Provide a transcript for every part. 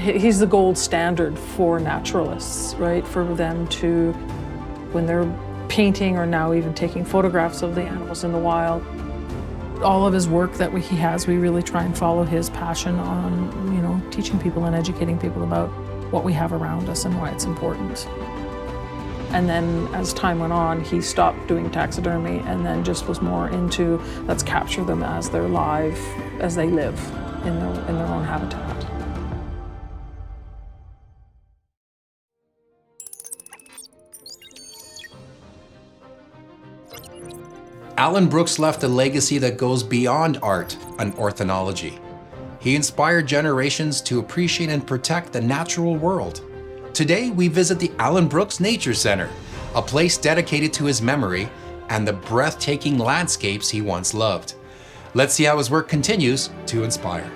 He's the gold standard for naturalists, right? For them to, when they're painting or now even taking photographs of the animals in the wild, all of his work that he has, we really try and follow his passion on, teaching people and educating people about what we have around us and why it's important. And then as time went on, he stopped doing taxidermy and then just was more into, let's capture them as they're live, as they live in their own habitat. Allan Brooks left a legacy that goes beyond art and ornithology. He inspired generations to appreciate and protect the natural world. Today, we visit the Allan Brooks Nature Centre, a place dedicated to his memory and the breathtaking landscapes he once loved. Let's see how his work continues to inspire.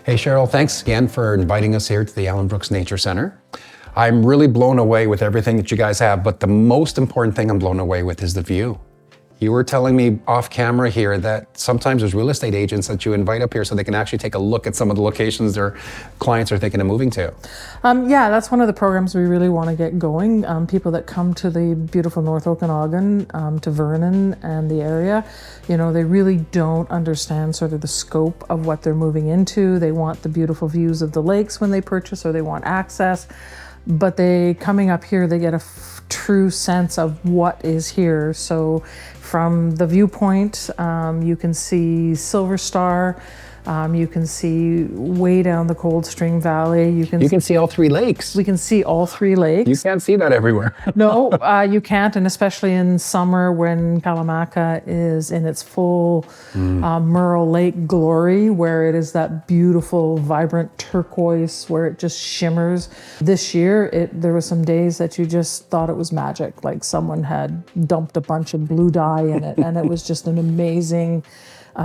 Hey Cheryl, thanks again for inviting us here to the Allan Brooks Nature Centre. I'm really blown away with everything that you guys have, but the most important thing I'm blown away with is the view. You were telling me off camera here that sometimes there's real estate agents that you invite up here so they can actually take a look at some of the locations their clients are thinking of moving to. Yeah, that's one of the programs we really want to get going. People that come to the beautiful North Okanagan, to Vernon and the area, they really don't understand sort of the scope of what they're moving into. They want the beautiful views of the lakes when they purchase, or they want access. But coming up here, they get a true sense of what is here. So from the viewpoint, you can see Silver Star, you can see way down the Coldstream Valley. You can see all three lakes. We can see all three lakes. You can't see that everywhere. No, you can't, and especially in summer when Kalamaka is in its full Merle Lake glory, where it is that beautiful, vibrant turquoise, where it just shimmers. This year, there were some days that you just thought it was magic, like someone had dumped a bunch of blue dye in it, and it was just an amazing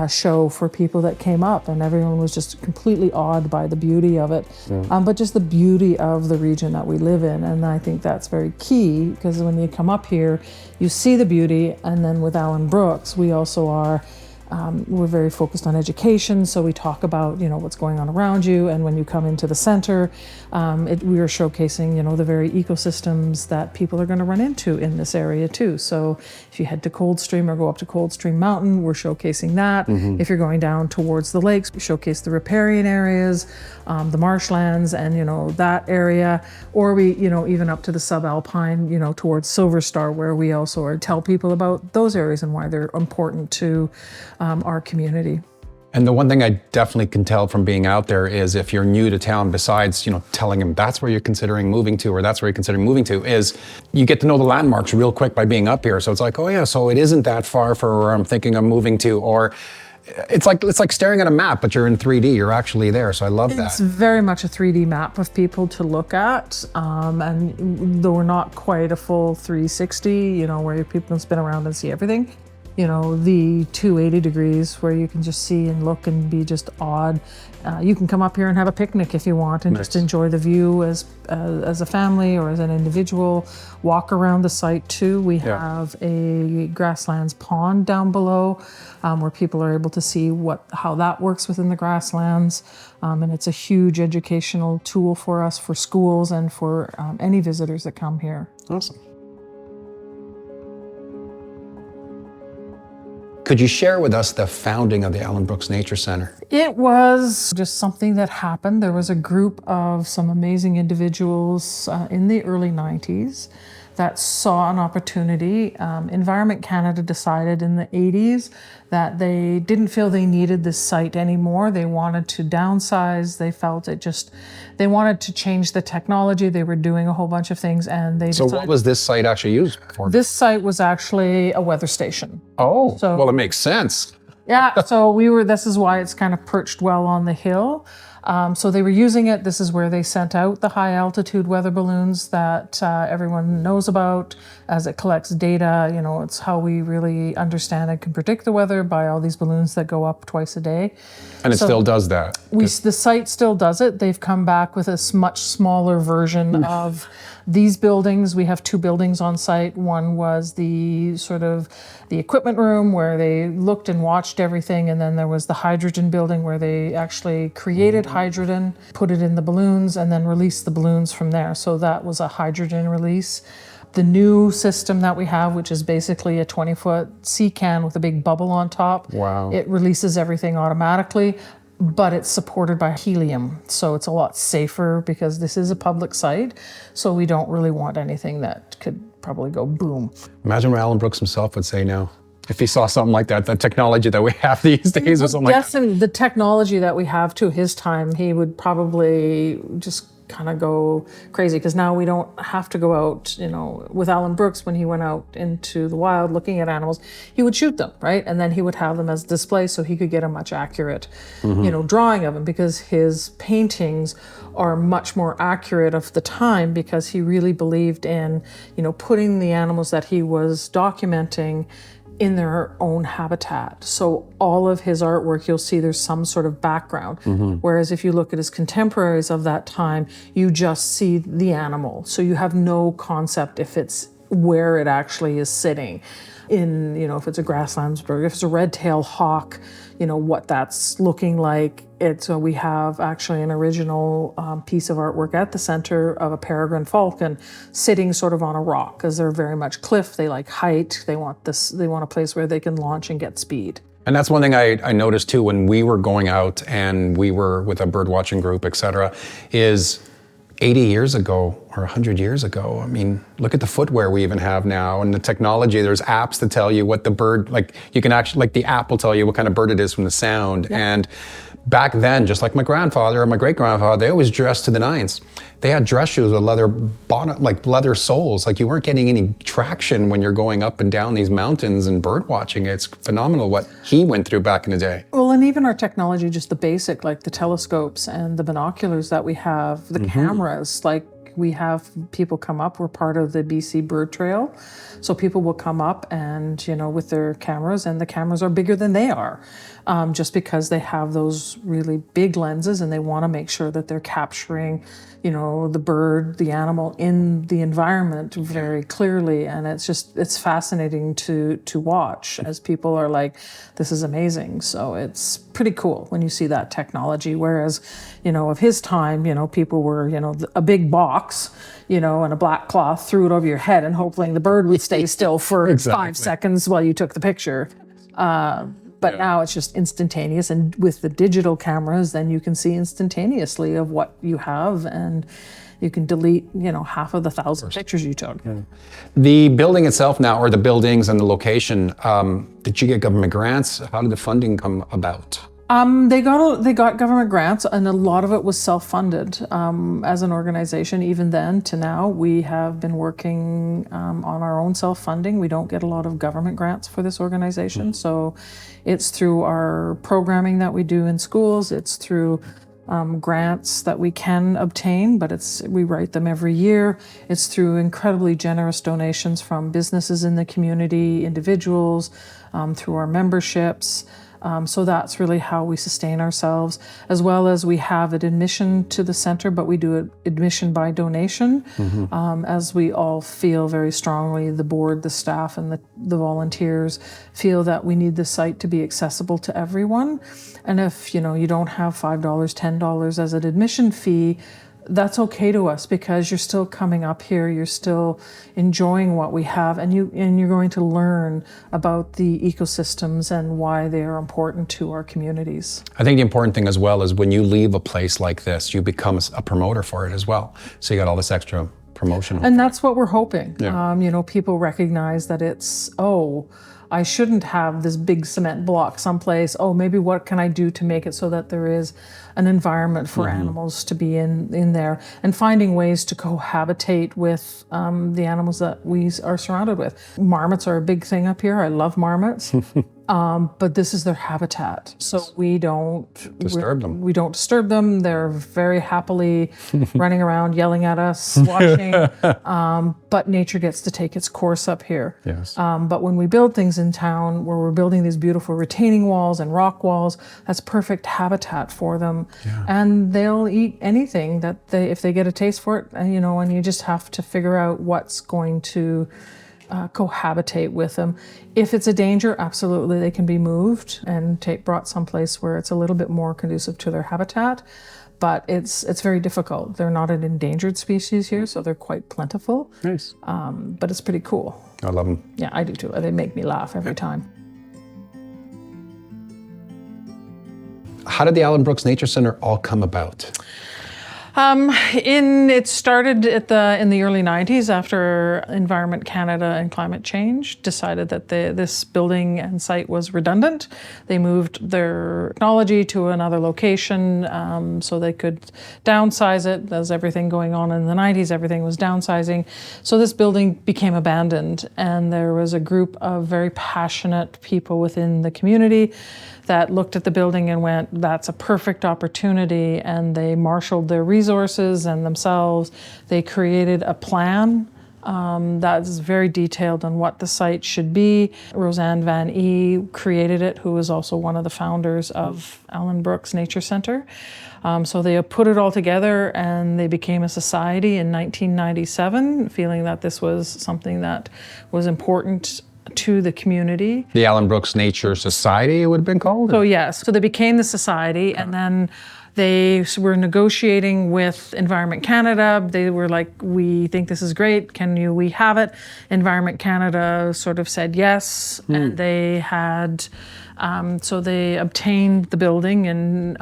show for people that came up, and everyone was just completely awed by the beauty of it. But just the beauty of the region that we live in, and I think that's very key, because when you come up here, you see the beauty, and then with Allan Brooks, we also are we're very focused on education, so we talk about what's going on around you, and when you come into the center, we are showcasing the very ecosystems that people are going to run into in this area too. So if you head to Coldstream or go up to Coldstream Mountain, we're showcasing that. If you're going down towards the lakes, we showcase the riparian areas, the marshlands, and that area, or we even up to the subalpine, towards Silver Star, where we also tell people about those areas and why they're important to our community. And the one thing I definitely can tell from being out there is, if you're new to town, besides telling them that's where you're considering moving to, or that's where you're considering moving to, is you get to know the landmarks real quick by being up here. So it's like, oh yeah, so it isn't that far for where I'm thinking of moving to, or it's like staring at a map, but you're in 3D. You're actually there. So I love that. It's very much a 3D map of people to look at, and though we're not quite a full 360, you know, where people can spin around and see everything. You know, the 280 degrees where you can just see and look and be just awed. You can come up here and have a picnic if you want and just enjoy the view as a family or as an individual. Walk around the site too. We have a grasslands pond down below where people are able to see how that works within the grasslands. And it's a huge educational tool for us, for schools and for any visitors that come here. Awesome. Could you share with us the founding of the Allan Brooks Nature Centre? It was just something that happened. There was a group of some amazing individuals in the early 90s that saw an opportunity. Environment Canada decided in the 80s that they didn't feel they needed this site anymore. They wanted to downsize. They felt they wanted to change the technology. They were doing a whole bunch of things, and they decided. So what was this site actually used for? This site was actually a weather station. Oh, well, it makes sense. Yeah, so this is why it's kind of perched well on the hill. So they were using it. This is where they sent out the high altitude weather balloons that everyone knows about as it collects data. You know, it's how we really understand and can predict the weather by all these balloons that go up twice a day. And it still does that? The site still does it. They've come back with a much smaller version of these buildings. We have 2 buildings on site. One was the equipment room where they looked and watched everything, and then there was the hydrogen building where they actually created hydrogen, put it in the balloons, and then released the balloons from there. So that was a hydrogen release. The new system that we have, which is basically a 20-foot sea can with a big bubble on top. Wow. It releases everything automatically, but it's supported by helium. So it's a lot safer because this is a public site. So we don't really want anything that could probably go boom. Imagine what Allan Brooks himself would say now. If he saw something like that, the technology that we have these days or something like that. Yes, the technology that we have to his time, he would probably just kind of go crazy, because now we don't have to go out, you know, with Allan Brooks. When he went out into the wild looking at animals, he would shoot them, right? And then he would have them as display so he could get a much accurate, you know, drawing of them, because his paintings are much more accurate of the time, because he really believed in, you know, putting the animals that he was documenting in their own habitat. So all of his artwork, you'll see there's some sort of background. Whereas if you look at his contemporaries of that time, you just see the animal. So you have no concept if it's where it actually is sitting. In, you know, if it's a grasslands bird, if it's a red-tailed hawk, you know, what that's looking like. We have actually an original piece of artwork at the center of a peregrine falcon sitting sort of on a rock, because they're very much cliff. They like height. They want a place where they can launch and get speed. And that's one thing I noticed too when we were going out and we were with a bird watching group, et cetera, is 80 years ago or 100 years ago, I mean, look at the footwear we even have now and the technology. There's apps that tell you what the bird, like you can actually, like the app will tell you what kind of bird it is from the sound. Yeah. And back then, just like my grandfather or my great-grandfather, they always dressed to the nines. They had dress shoes with leather bonnet, like leather soles. Like you weren't getting any traction when you're going up and down these mountains and bird watching. It's phenomenal what he went through back in the day. Well, and even our technology, just the basic, like the telescopes and the binoculars that we have, the cameras, like we have people come up. We're part of the BC Bird Trail. So people will come up and, you know, with their cameras, and the cameras are bigger than they are, just because they have those really big lenses and they want to make sure that they're capturing, you know, the bird, the animal in the environment very clearly. And it's fascinating to watch as people are like, this is amazing. So it's pretty cool when you see that technology. Whereas, you know, of his time, you know, people were, you know, a big box, you know, and a black cloth, threw it over your head and hoping the bird would stay still for 5 seconds while you took the picture. But now it's just instantaneous. And with the digital cameras, then you can see instantaneously of what you have, and you can delete, you know, half of the 1,000 pictures you took. Yeah. The building itself now, or the buildings and the location, did you get government grants? How did the funding come about? They got government grants, and a lot of it was self-funded. As an organization, even then to now, we have been working on our own self-funding. We don't get a lot of government grants for this organization, so it's through our programming that we do in schools. It's through grants that we can obtain, but we write them every year. It's through incredibly generous donations from businesses in the community, individuals, through our memberships. So that's really how we sustain ourselves, as well as we have an admission to the center, but we do admission by donation, as we all feel very strongly, the board, the staff, and the volunteers feel that we need the site to be accessible to everyone. And if you don't have $5, $10 as an admission fee, that's okay to us, because you're still coming up here, you're still enjoying what we have, and you're going to learn about the ecosystems and why they are important to our communities. I think the important thing as well is when you leave a place like this, you become a promoter for it as well. So you got all this extra promotion. And that's what we're hoping. Yeah. People recognize that I shouldn't have this big cement block someplace. Maybe what can I do to make it so that there is an environment for animals to be in there, and finding ways to cohabitate with the animals that we are surrounded with. Marmots are a big thing up here. I love marmots. But this is their habitat. So we don't disturb them. We don't disturb them. They're very happily running around, yelling at us, watching. But nature gets to take its course up here. Yes. But when we build things in town, where we're building these beautiful retaining walls and rock walls, that's perfect habitat for them. Yeah. And they'll eat anything if they get a taste for it. And you just have to figure out what's going to cohabitate with them. If it's a danger, absolutely they can be moved and brought someplace where it's a little bit more conducive to their habitat. But it's very difficult. They're not an endangered species here, so they're quite plentiful. Nice. But it's pretty cool. I love them. Yeah, I do too. They make me laugh every time. How did the Allan Brooks Nature Centre all come about? It started in the early 90s after Environment Canada and climate change decided that this building and site was redundant. They moved their technology to another location so they could downsize it. As everything going on in the 90s, everything was downsizing. So this building became abandoned, and there was a group of very passionate people within the community that looked at the building and went, that's a perfect opportunity, and they marshaled their resources and themselves. They created a plan that is very detailed on what the site should be. Roseanne Van E created it, who was also one of the founders of Allan Brooks Nature Centre. So they put it all together, and they became a society in 1997, feeling that this was something that was important to the community. The Allan Brooks Nature Society, it would have been called? So yes, so they became the society, and then they were negotiating with Environment Canada. They were like, we think this is great, we have it? Environment Canada sort of said yes, and they had, so they obtained the building in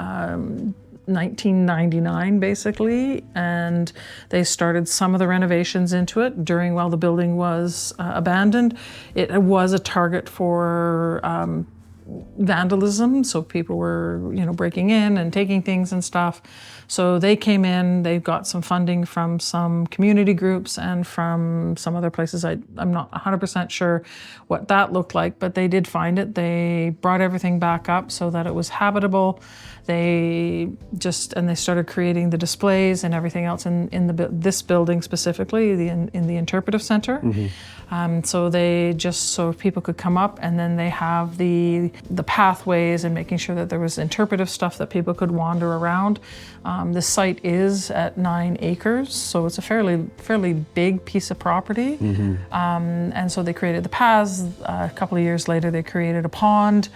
1999 basically, and they started some of the renovations into it while the building was abandoned. It was a target for vandalism, so people were breaking in and taking things and stuff. So they came in, they got some funding from some community groups and from some other places. I'm not 100% sure what that looked like, but they did find it. They brought everything back up so that it was habitable. They started creating the displays and everything else in this building specifically, in the interpretive center. So people could come up, and then they have the pathways and making sure that there was interpretive stuff that people could wander around. The site is at 9 acres, so it's a fairly big piece of property. And so they created the paths. A couple of years later, they created a pond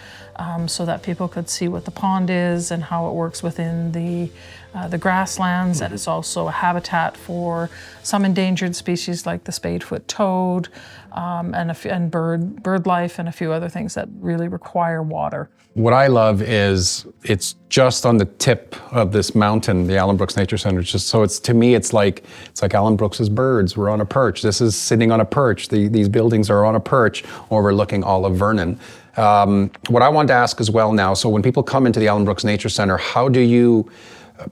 so that people could see what the pond is and how it works within the grasslands. And it's also a habitat for some endangered species like the spadefoot toad, and bird life, and a few other things that really require water. What I love is it's just on the tip of this mountain, the Allan Brooks Nature Centre. To me, it's like Allan Brooks's birds. We're on a perch. This is sitting on a perch. These buildings are on a perch overlooking all of Vernon. What I wanted to ask as well now, so when people come into the Allan Brooks Nature Centre, how do you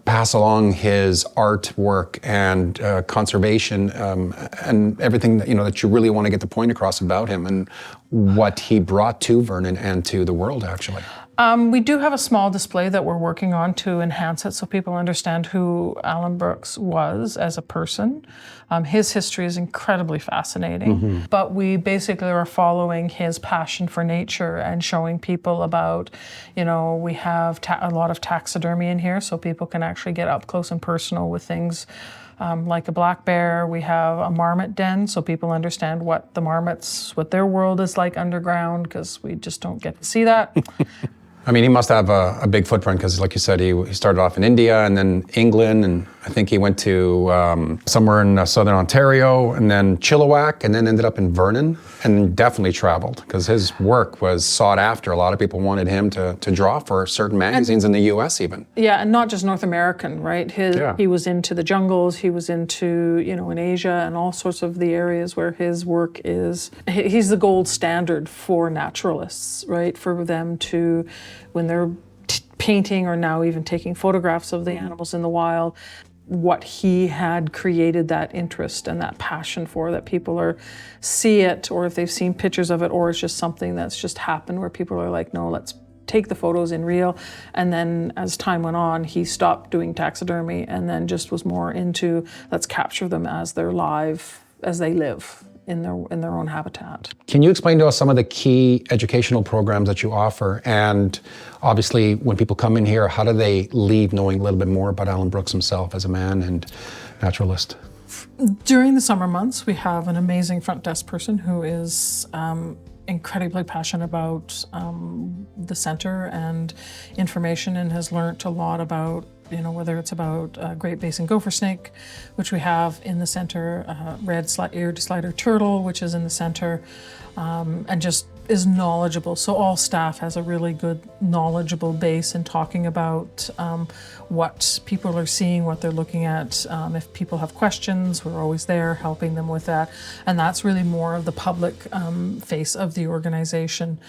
pass along his artwork and conservation and everything that, that you really want to get the point across about him and what he brought to Vernon and to the world, actually? We do have a small display that we're working on to enhance it so people understand who Allan Brooks was as a person. His history is incredibly fascinating, but we basically are following his passion for nature and showing people about, we have a lot of taxidermy in here so people can actually get up close and personal with things like a black bear. We have a marmot den so people understand what their world is like underground, because we just don't get to see that. I mean, he must have a big footprint because, like you said, he started off in India and then England, and I think he went to somewhere in southern Ontario and then Chilliwack and then ended up in Vernon, and definitely traveled because his work was sought after. A lot of people wanted him to draw for certain magazines in the US even. Yeah, and not just North American, right? He was into the jungles, he was into, in Asia and all sorts of the areas where his work is. He's the gold standard for naturalists, right? For them to, when they're painting or now even taking photographs of the animals in the wild, what he had created that interest and that passion for, that people see it, or if they've seen pictures of it, or it's just something that's just happened where people are like, no, let's take the photos in real. And then as time went on, he stopped doing taxidermy and then just was more into, let's capture them as they live in their own habitat. Can you explain to us some of the key educational programs that you offer? And obviously, when people come in here, how do they leave knowing a little bit more about Allan Brooks himself as a man and naturalist? During the summer months, we have an amazing front desk person who is incredibly passionate about the center and information, and has learnt a lot about, whether it's about Great Basin gopher snake, which we have in the center, red-eared slider turtle, which is in the center, and just is knowledgeable. So all staff has a really good knowledgeable base in talking about what people are seeing, what they're looking at. If people have questions, we're always there helping them with that. And that's really more of the public face of the organization.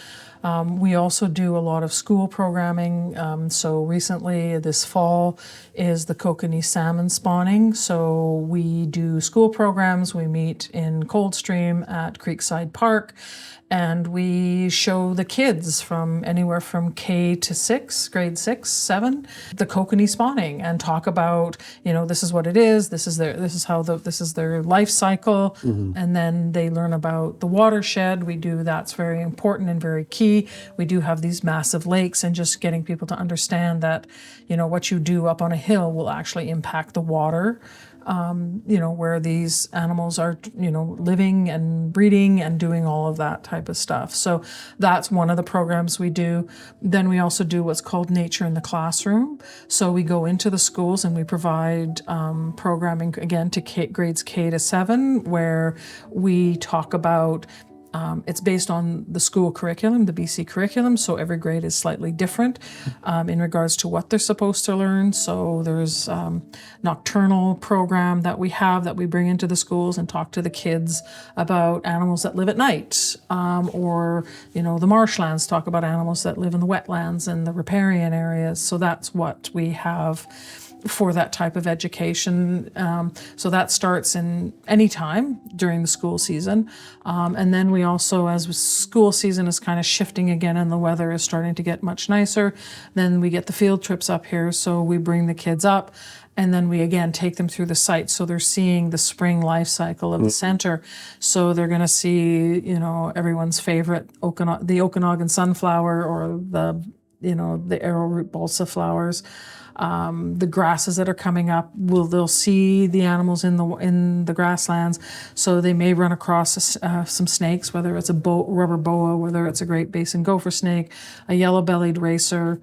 We also do a lot of school programming. So recently, this fall, is the kokanee salmon spawning. So we do school programs. We meet in Coldstream at Creekside Park, and we show the kids from anywhere from K to 6, grade 6, 7, the kokanee spawning, and talk about, this is what it is, this is their life cycle, and then they learn about the watershed. That's very important and very key. We do have these massive lakes, and just getting people to understand that, what you do up on a hill will actually impact the water. Where these animals are, living and breeding and doing all of that type of stuff. So that's one of the programs we do. Then we also do what's called Nature in the Classroom. So we go into the schools and we provide programming, again, to grades K to 7, where we talk about it's based on the school curriculum, the BC curriculum, so every grade is slightly different in regards to what they're supposed to learn. So there's nocturnal program that we have that we bring into the schools and talk to the kids about animals that live at night, or the marshlands, talk about animals that live in the wetlands and the riparian areas. So that's what we have for that type of education. So that starts in any time during the school season. And then we also, as school season is kind of shifting again and the weather is starting to get much nicer, then we get the field trips up here. So we bring the kids up, and then we again take them through the site. So they're seeing the spring life cycle of the center. So they're going to see, everyone's favorite, the Okanagan sunflower, or the arrowroot balsa flowers. The grasses that are coming up, they'll see the animals in the grasslands. So they may run across some snakes, whether it's a rubber boa, whether it's a Great Basin gopher snake, a yellow-bellied racer.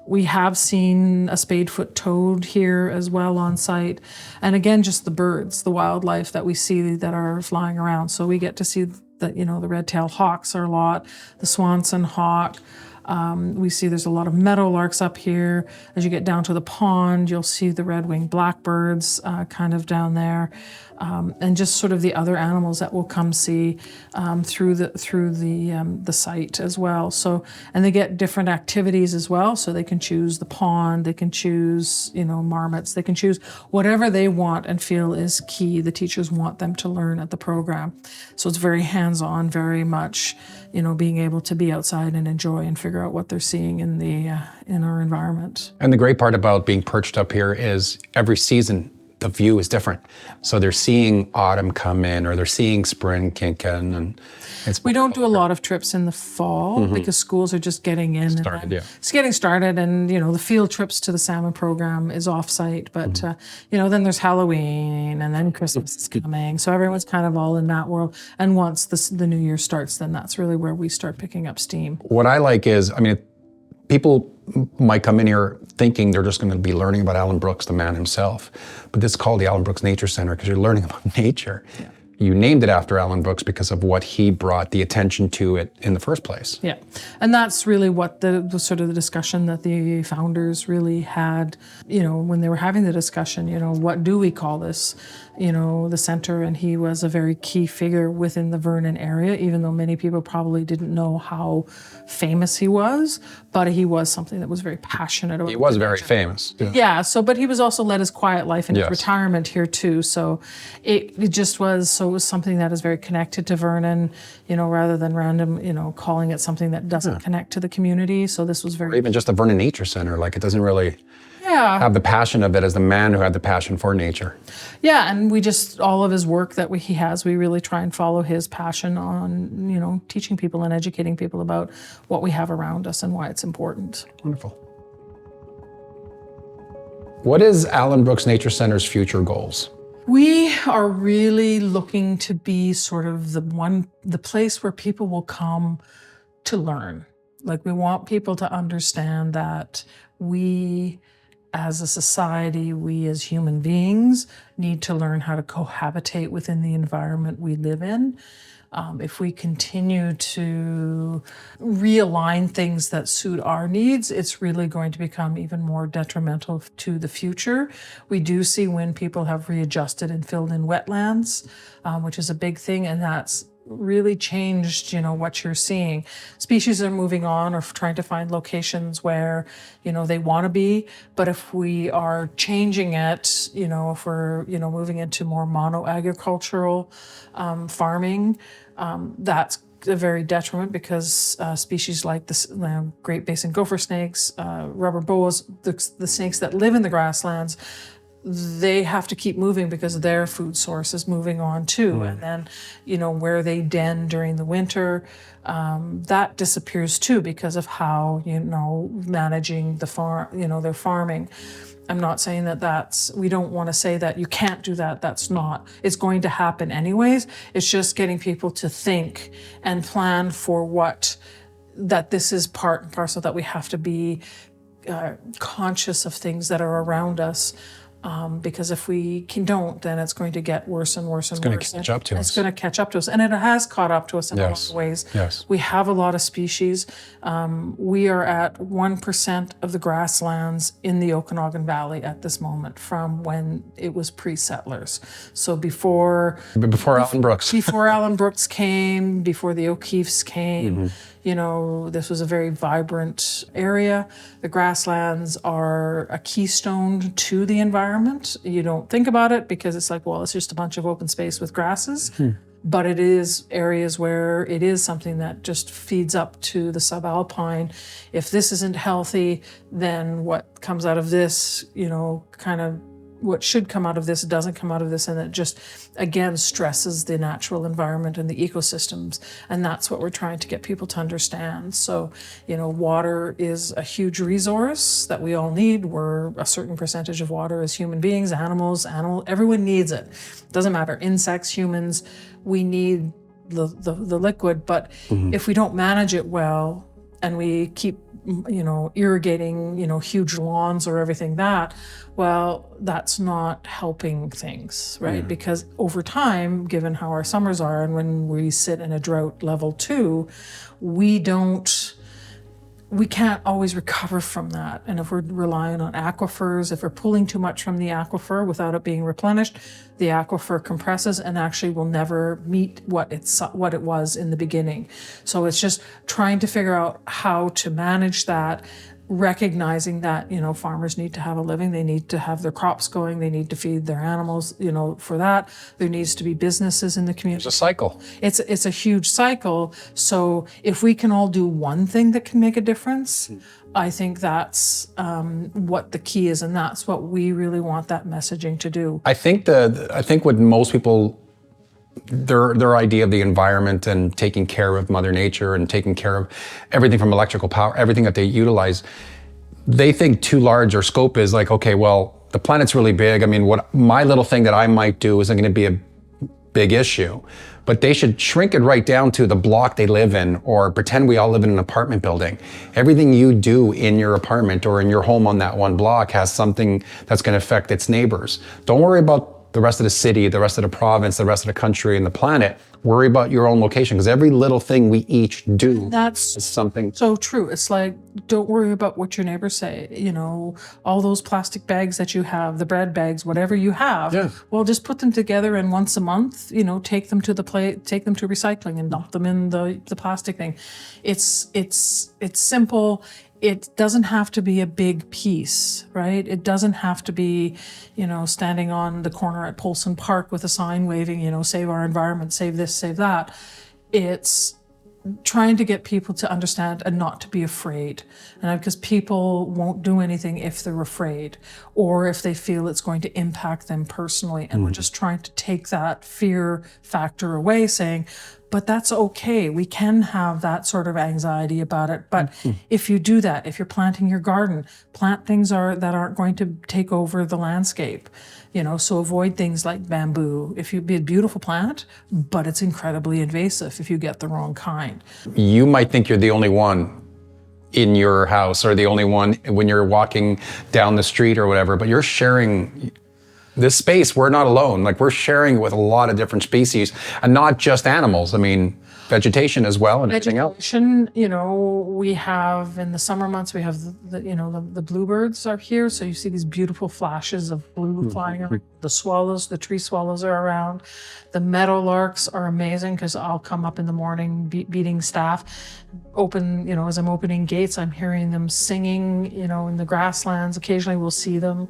We have seen a spadefoot toad here as well on site. And again, just the birds, the wildlife that we see that are flying around. So we get to see the red-tailed hawks are a lot, the Swanson hawk. We see there's a lot of meadowlarks up here. As you get down to the pond, you'll see the red-winged blackbirds kind of down there. And just sort of the other animals that we'll come see through the site as well. So, and they get different activities as well. So they can choose the pond, they can choose, marmots, they can choose whatever they want and feel is key. The teachers want them to learn at the program. So it's very hands-on, very much, being able to be outside and enjoy and figure out what they're seeing in our environment. And the great part about being perched up here is every season the view is different. So they're seeing autumn come in, or they're seeing spring kick in, and we don't do a lot of trips in the fall because schools are just getting in. It's getting started, and the field trips to the salmon program is off-site. But then there's Halloween, and then Christmas is coming. So everyone's kind of all in that world. And once the new year starts, then that's really where we start picking up steam. What I like is, people might come in here thinking they're just going to be learning about Allan Brooks, the man himself. But this is called the Allan Brooks Nature Centre because you're learning about nature. Yeah. You named it after Allan Brooks because of what he brought the attention to it in the first place. Yeah, and that's really what the sort of the discussion that the founders really had, when they were having the discussion, what do we call this, the center? And he was a very key figure within the Vernon area, even though many people probably didn't know how famous he was, but he was something that was very passionate about. He was very famous. Yeah, but he was also led his quiet life in his retirement here too. So it just was, it was something that is very connected to Vernon, rather than random, calling it something that doesn't connect to the community. So this was very... Or even just the Vernon Nature Centre, it doesn't really have the passion of it as the man who had the passion for nature. Yeah, and we just, all of his work that he has, we really try and follow his passion on, teaching people and educating people about what we have around us and why it's important. Wonderful. What is Allan Brooks Nature Centre's future goals? We are really looking to be sort of the place where people will come to learn. We want people to understand that we, as a society, we as human beings need to learn how to cohabitate within the environment we live in. If we continue to realign things that suit our needs, it's really going to become even more detrimental to the future. We do see when people have readjusted and filled in wetlands, which is a big thing, and that's really changed, what you're seeing. Species are moving on or trying to find locations where, they want to be. But if we are changing it, if we're, moving into more mono-agricultural farming, that's a very detriment because species like the Great Basin gopher snakes, rubber boas, the snakes that live in the grasslands, they have to keep moving because their food source is moving on too. And then, where they den during the winter, that disappears too because of how, managing the farm, their farming. I'm not saying that we don't want to say that you can't do that. That's not, it's going to happen anyways. It's just getting people to think and plan for that this is part and parcel, that we have to be conscious of things that are around us. Because if we don't, then it's going to get worse and worse and worse. It's going to catch up to us. It's going to catch up to us. And it has caught up to us in a lot of ways. Yes. We have a lot of species. We are at 1% of the grasslands in the Okanagan Valley at this moment from when it was pre-settlers. So before Allan Brooks. Before Allan Brooks came, before the O'Keeffes came, this was a very vibrant area. The grasslands are a keystone to the environment. You don't think about it because it's it's just a bunch of open space with grasses. But it is areas where it is something that just feeds up to the subalpine. If this isn't healthy, then what comes out of this, what should come out of this doesn't come out of this, and it just, again, stresses the natural environment and the ecosystems, and that's what we're trying to get people to understand. So, water is a huge resource that we all need. We're a certain percentage of water as human beings, everyone needs it. Doesn't matter, insects, humans, we need the liquid, but if we don't manage it well, and we keep, irrigating, huge lawns or everything that's not helping things, right? Because over time, given how our summers are, and when we sit in a drought level 2, we don't we can't always recover from that. And if we're relying on aquifers, if we're pulling too much from the aquifer without it being replenished, the aquifer compresses and actually will never meet what it was in the beginning. So it's just trying to figure out how to manage that, recognizing that, farmers need to have a living, they need to have their crops going, they need to feed their animals, for that. There needs to be businesses in the community. It's a cycle. It's a huge cycle. So if we can all do one thing that can make a difference, I think that's what the key is, and that's what we really want that messaging to do. I think what most people, their idea of the environment and taking care of Mother Nature and taking care of everything from electrical power, everything that they utilize, they think too large, or scope is like, okay, well, the planet's really big. I mean, what my little thing that I might do isn't going to be a big issue, but they should shrink it right down to the block they live in, or pretend we all live in an apartment building. Everything you do in your apartment or in your home on that one block has something that's going to affect its neighbors. Don't worry about the rest of the city, the rest of the province, the rest of the country and the planet. Worry about your own location, because every little thing we each do is something. So true. It's like, don't worry about what your neighbors say. All those plastic bags that you have, the bread bags, whatever you have, well, just put them together, and once a month, take them to take them to recycling and dump them in the plastic thing. It's simple. It doesn't have to be a big piece, right? It doesn't have to be, standing on the corner at Polson Park with a sign waving, save our environment, save this, save that. It's trying to get people to understand and not to be afraid. And because people won't do anything if they're afraid, or if they feel it's going to impact them personally. And we're just trying to take that fear factor away, saying, but that's okay. We can have that sort of anxiety about it. But if you do that, if you're planting your garden, plant things that aren't going to take over the landscape. So avoid things like bamboo. If you be a beautiful plant, but it's incredibly invasive if you get the wrong kind. You might think you're the only one in your house, or the only one when you're walking down the street or whatever, but you're sharing this space. We're not alone. Like, we're sharing with a lot of different species, and not just animals. I mean, vegetation as well, and everything else. Vegetation, we have in the summer months, we have the bluebirds are here. So you see these beautiful flashes of blue flying around. The swallows, the tree swallows are around. The meadowlarks are amazing, because I'll come up in the morning beating staff. As I'm opening gates, I'm hearing them singing, in the grasslands. Occasionally we'll see them.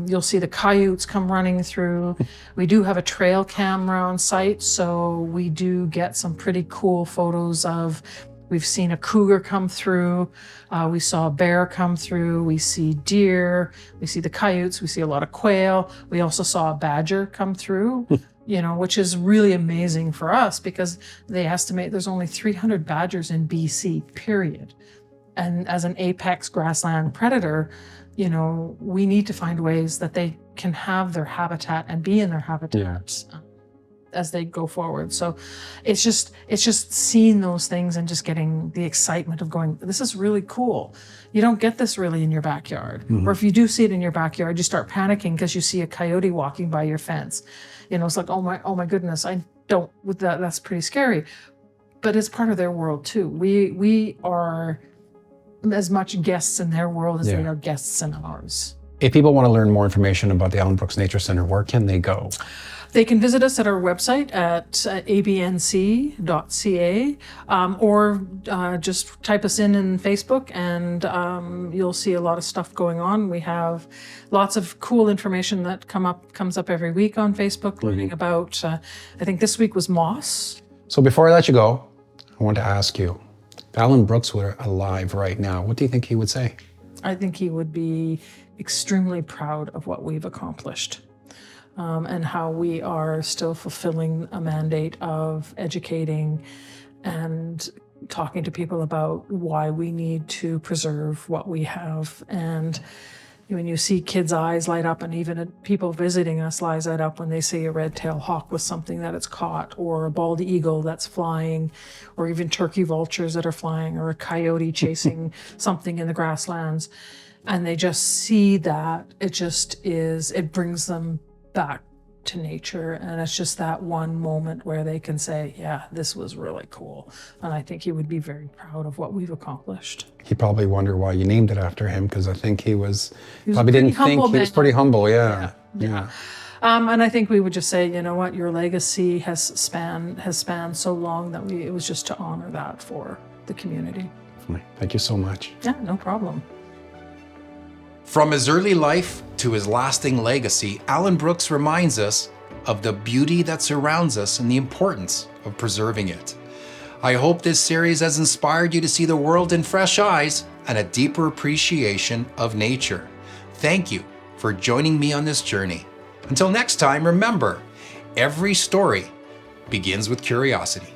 You'll see the coyotes come running through. We do have a trail camera on site, so we do get some pretty cool photos of, we've seen a cougar come through, we saw a bear come through, we see deer, we see the coyotes, we see a lot of quail. We also saw a badger come through, which is really amazing for us, because they estimate there's only 300 badgers in BC, period. And as an apex grassland predator, we need to find ways that they can have their habitat and be in their habitats as they go forward. So it's just seeing those things and just getting the excitement of going, this is really cool. You don't get this really in your backyard. Or if you do see it in your backyard, you start panicking because you see a coyote walking by your fence. It's like, oh my goodness, I don't, with that's pretty scary. But it's part of their world too. We are as much guests in their world as they are guests in ours. If people want to learn more information about the Allan Brooks Nature Centre, where can they go? They can visit us at our website at abnc.ca, or just type us in Facebook, and you'll see a lot of stuff going on. We have lots of cool information that comes up every week on Facebook, learning about, I think this week was moss. So before I let you go, I want to ask you, if Allan Brooks were alive right now, what do you think he would say? I think he would be extremely proud of what we've accomplished, and how we are still fulfilling a mandate of educating and talking to people about why we need to preserve what we have. And when you see kids' eyes light up, and even people visiting us light up when they see a red-tailed hawk with something that it's caught, or a bald eagle that's flying, or even turkey vultures that are flying, or a coyote chasing something in the grasslands, and they just see that, it brings them back to nature, and it's just that one moment where they can say, yeah, this was really cool. And I think he would be very proud of what we've accomplished. He probably wondered why you named it after him, because I think he was probably a pretty didn't think humble he was man. pretty humble. Yeah. And I think we would just say, you know what, your legacy has spanned so long that it was just to honor that for the community. Thank you so much. Yeah, no problem. From his early life to his lasting legacy, Allan Brooks reminds us of the beauty that surrounds us and the importance of preserving it. I hope this series has inspired you to see the world in fresh eyes and a deeper appreciation of nature. Thank you for joining me on this journey. Until next time, remember, every story begins with curiosity.